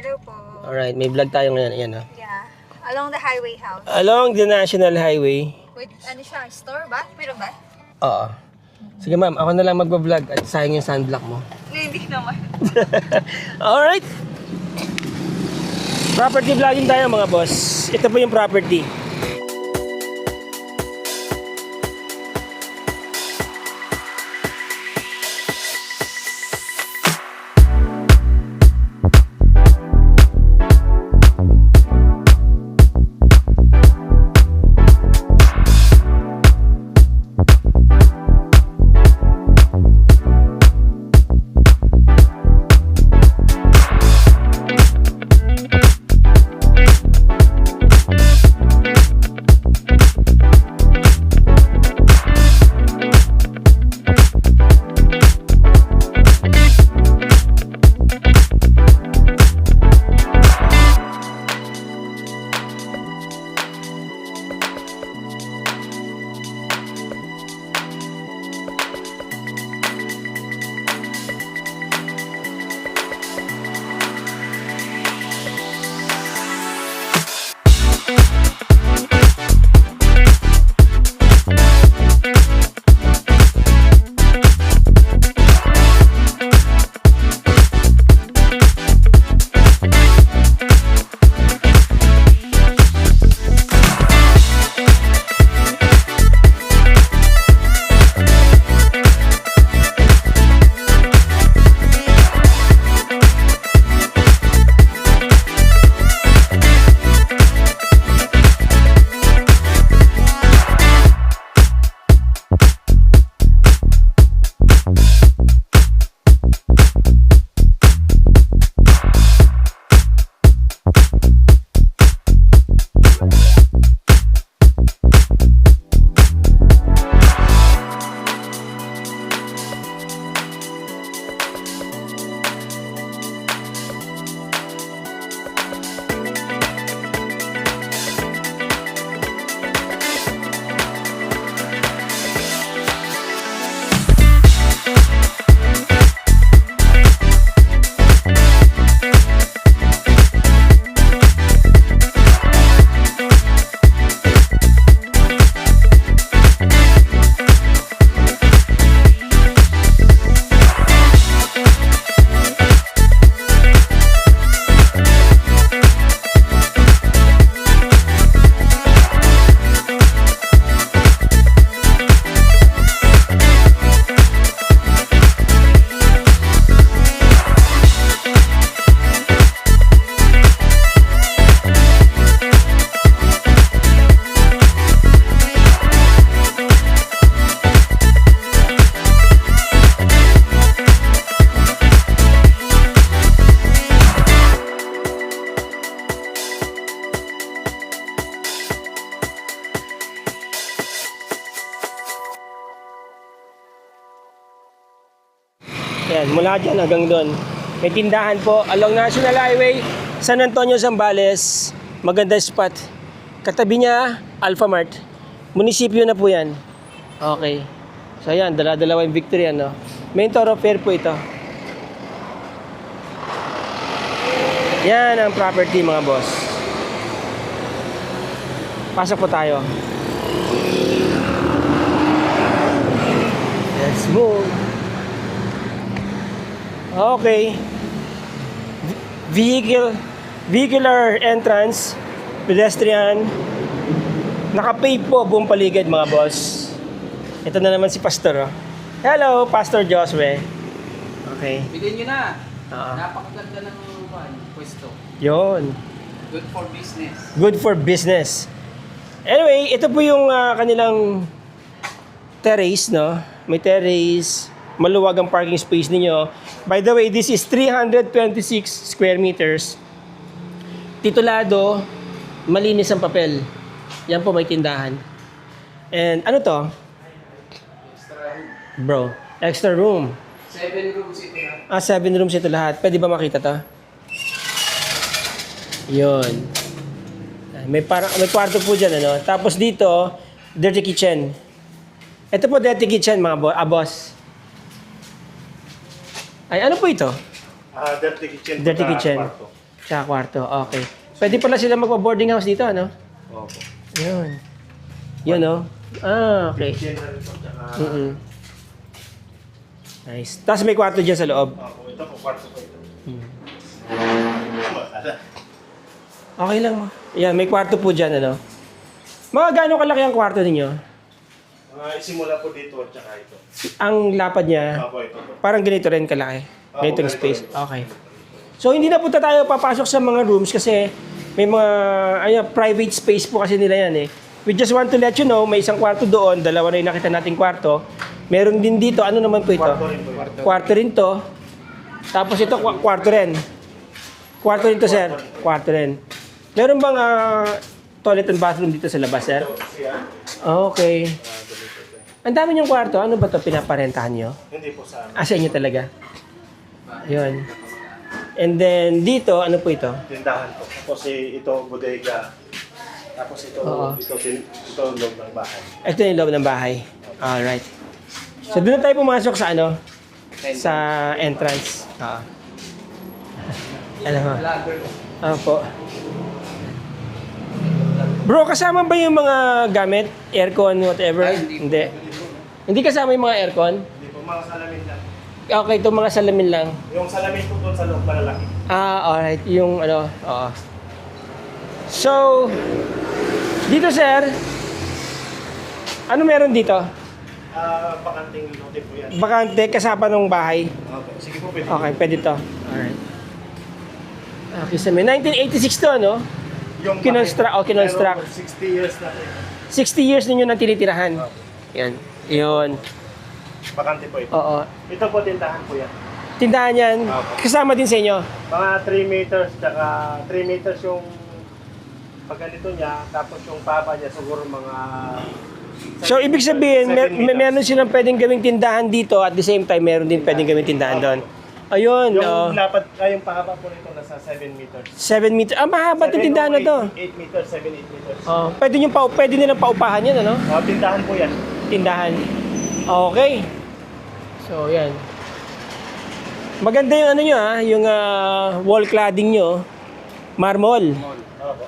Hello po. Alright, may vlog tayo ngayon. Ayan, oh. Yeah. Along the highway house. Along the National Highway. Wait, ano siya? Store ba? Meron ba? Oo. Sige ma'am, ako na lang magbablog at sayang yung sunblock mo. Hindi naman. Alright. Property vlogging tayo mga boss. Ito po yung property. Ayan, mula dyan hanggang doon. May tindahan po along National Highway, San Antonio, Zambales. Maganda spot. Katabi niya, Alpha Mart. Munisipyo na po yan. Okay. So ayan, dala-dalawa yung Victory, ano. Main thoroughfare po ito. Yan ang property mga boss. Pasok po tayo. Let's move. Okay. Vehicular entrance, pedestrian. Naka-pave po buong paligid mga boss. Ito na naman si Pastor. Oh. Hello, Pastor Josue. Okay. Bilhin nyo na. Oo. Napakaganda ng pwesto. Yun. Good for business. Good for business. Anyway, ito po yung kanilang terrace, no? May terrace. Maluwag ang parking space ninyo. By the way, this is 326 square meters. Titulado, malinis ang papel. Yan po may tindahan. And ano to? Extra room. Bro, extra room. 7 rooms ito na. 7 rooms ito lahat. Pwede ba makita to? Yun. May kwarto po dyan, ano? Tapos dito, dirty kitchen. Ito po dirty kitchen, mga boss. Ay, ano po ito? Dirty kitchen. Dirty kitchen. Kwarto. Tsaka kwarto, okay. Pwede pala sila magpa-boarding house dito, ano? Opo. Yun. Yun, no? Ah, okay. General po, tsaka... Mm-mm. Nice. Tapos may kwarto dyan sa loob. Opo, ito po, kwarto po ito. Okay lang mo. Yan, may kwarto po dyan, ano? Mga gaano kalaki ang kwarto ninyo? Isimula po dito at tsaka ito. Ang lapad niya, Opo, ito po. parang ganito rin kalaki. Ganitong ganito space. rin. Okay. So, hindi na po tayo papasok sa mga rooms kasi may mga private space po kasi nila yan eh. We just want to let you know, may isang kwarto doon, dalawa na yung nakita nating kwarto. Meron din dito, ano naman po ito? Kwarto rin po. Kwarto rin to. Tapos ito, kwarto rin. Kwarto rin to, sir. Kwarto rin. Meron bang toilet and bathroom dito sa labas, sir? Okay. Ang dami niyong kwarto. Ano ba ito pinaparentahan niyo? Hindi po sa amin. Sa inyo talaga? Yun. And then, dito, ano po ito? Tindahan po. Tapos ito, bodega. Tapos ito, Oo. ito loob ng bahay. Ito yung loob ng bahay. Alright. So, doon na tayo pumasok sa ano? Sa entrance. Oo. Ano ho? Vlogger. Opo. Bro, kasama ba yung mga gamit? Aircon, whatever? Ay, hindi. Hindi. Hindi kasama yung mga aircon? Hindi po, mga salamin lang. Okay, itong mga salamin lang. Yung salamin po doon sa loob, malalaki. Alright. Yung ano, oo. So, dito sir, ano meron dito? Bakanting lote po yan. Bakante, kasama ng bahay. Okay, sige po, pwede. Okay, pwede to. Alright. Okay, sa 1986 to, no? Yung Kinonstruct, bahay, kinonstruct. pero 60 years na po. 60 years ninyo nang tinitirahan. Yan. Yun. Bakante po ito. Oo. Ito po, tindahan po yan. Tindahan yan. Kasama din sa inyo. Mga 3 meters, tsaka 3 meters yung pagganito niya, tapos yung papa niya siguro mga... So, ibig sabihin, 7 meters. meron silang pwedeng gawing tindahan dito at the same time, meron din pwedeng gawing tindahan doon. Ayun. Yung lapad, yung pahaba po nito nasa 7 meters. 7 meters. Ah, mahaba itong tindahan na to. 8 meters, 7, 8 meters. Pwede nilang paupahan yan, ano? Tindahan po yan. Tindahan. Okay. So, yan. Maganda yung ano nyo, ha? Yung wall cladding nyo. Marmol. Opo.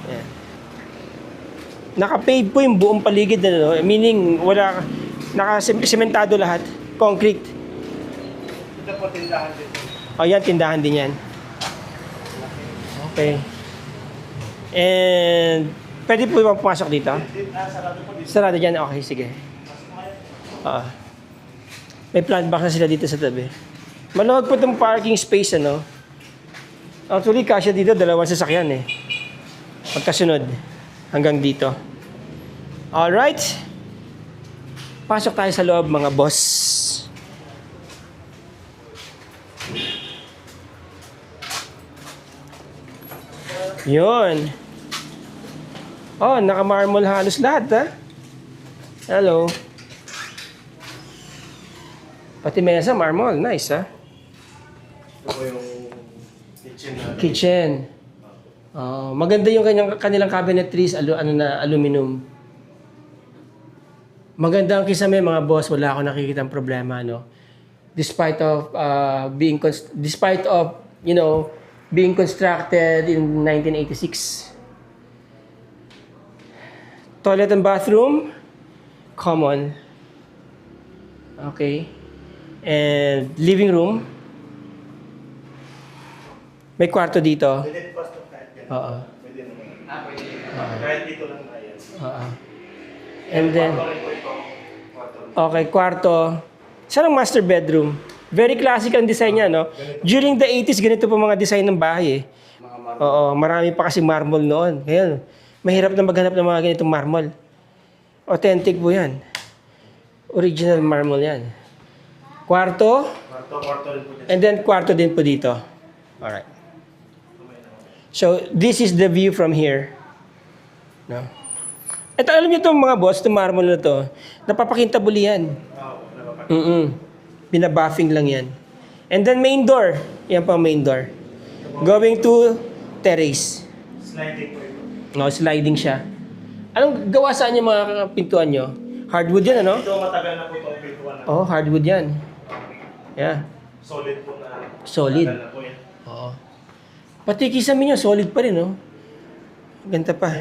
Yan. Naka-pave po yung buong paligid, ano? Meaning, wala, naka-sementado lahat. Concrete. Ito po tindahan din. O, yan, tindahan din yan. Okay. And, pwede po ba pumasok dito? Sarado po dito. Sarado dyan? Okay, sige. May plant box na sila dito sa tabi. Maluwag po itong parking space, ano? Actually, kasya dito, dalawang sasakyan, eh. Pagkasunod. Hanggang dito. Alright. Pasok tayo sa loob, mga boss. Yun. Oh, naka-marmol halos lahat, ha? Hello. Pati mesa, marmol. Nice, ha? Ito po yung kitchen natin. Kitchen. Oh, maganda yung kanilang cabinetries, aluminum. Maganda ang kisame, mga boss. Wala ako nakikitang problema, no? Despite of being constructed in 1986. Toilet and bathroom, common. Okay. And living room. May kwarto dito. Pwede po kahit ganito. Oo. Pwede naman. Pwede. Kahit dito lang na yan. Oo. And then, Kwarto rin po ito. Kwarto. okay, kwarto. Saan ang master bedroom? Very classic ang design niya, no? During the 80s, ganito po mga design ng bahay, eh. Mga marmol. Oo, marami pa kasi marble noon. Ngayon, mahirap na maghanap ng mga ganitong marble. Authentic po yan. Original marble yan. Kwarto, Kwarto rin po dyan. and then kwarto din po dito. Alright. So, this is the view from here. No? Ito, alam niyo itong mga boss, itong marble na to, napapakintabuli yan. Binabuffing lang yan. And then main door. Yan pa ang main door. Going to terrace. Sliding po ito. No, sliding siya. Anong gawa saan yung mga pintuan nyo? Hardwood yan, ano? Ito matagal na po itong pintuan na. Oh, hardwood yan. Yeah. Solid po na. Solid. Matagal na po yan. Pati kisame nyo, solid pa rin, no? Ganda pa.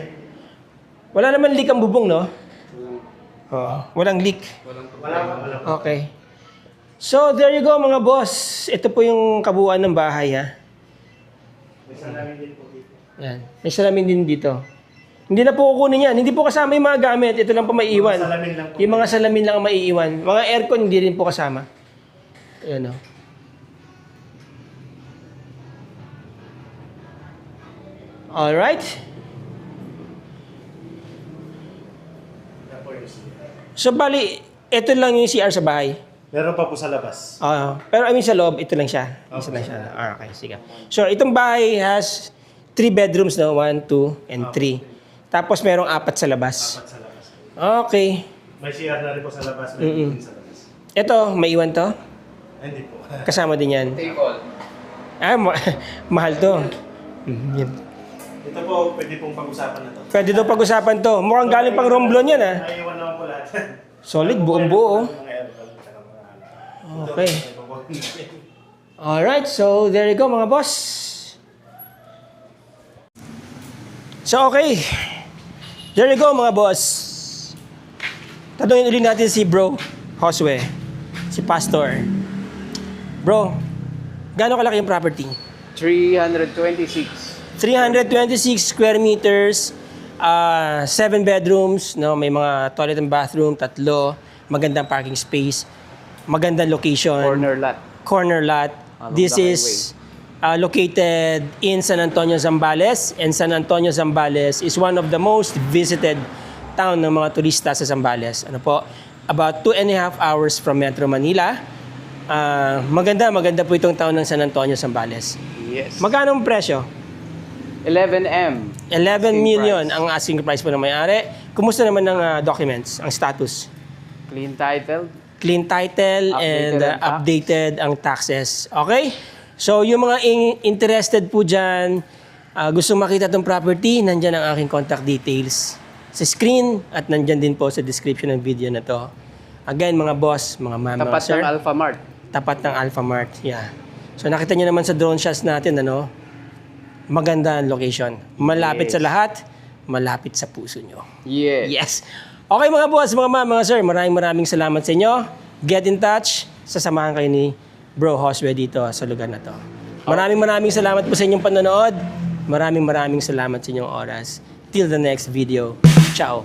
Wala naman leak ang bubong, no? Oo, walang leak. Wala. Okay. So, there you go, mga boss. Ito po yung kabuuan ng bahay, ha? May salamin din po dito. Yan. May salamin din dito. Hindi na po kukunin yan. Hindi po kasama yung mga gamit. Ito lang po maiiwan. Mga salamin lang po. Yung mga salamin lang ang maiiwan. Mga aircon, hindi rin po kasama. Ayan, o. Alright. Yan po yung CR. So, bali, ito lang yung CR sa bahay. Meron pa po sa labas. Pero I mean sa loob, ito lang siya. Isa lang siya. Okay, sige. So, itong bahay has 3 bedrooms, no? 1, 2, and 3. Tapos, merong 4 sa labas. Apat sa labas. Okay. May CR na rin po sa labas. May din sa labas. Ito, may iwan to? Hindi po. Kasama din yan. Table. Mahal to. Yan. Ito po, pwede pong pag-usapan na to. Pwede to pag-usapan to. Mukhang galing pang Romblon yan, ha? Ay, iwan naman po lahat. Solid, buong buo. Mga aircon, tsaka mga ano. Okay. Ito, Alright, so there you go, mga boss. So, okay. There you go, mga boss. Tanungin ulit natin si Bro Josue, si Pastor. Bro, gaano kalaki yung property? 326. 326 square meters, 7 bedrooms, no, may mga toilet and bathroom, 3, magandang parking space, magandang location, corner lot. This is located in San Antonio, Zambales, and San Antonio, Zambales is one of the most visited town ng mga turista sa Zambales. Ano po? About 2.5 hours from Metro Manila. Maganda po itong town ng San Antonio, Zambales. Yes. Magkano ang presyo? 11M. 11 million price. ang asking price po ng may-ari. Kumusta naman ng documents, ang status? Clean title. Clean title and Updated ang tax. updated ang taxes. Okay? So, yung mga interested po dyan, gusto makita itong property, nandyan ang aking contact details sa screen at nandyan din po sa description ng video na to. Again, mga boss, mga ma'am, mga Tapat sir. ng Alphamart. Tapat ng Alphamart. Yeah. So, nakita nyo naman sa drone shots natin, ano? Maganda ang location. Malapit Yes. sa lahat, malapit sa puso nyo. Yes. Yes. Okay mga boss, mga ma'am, mga sir, maraming salamat sa inyo. Get in touch. Sasamahan kayo ni Bro Josue dito sa lugar na to. Maraming salamat po sa inyong panonood. Maraming salamat sa inyong oras. Till the next video. Ciao.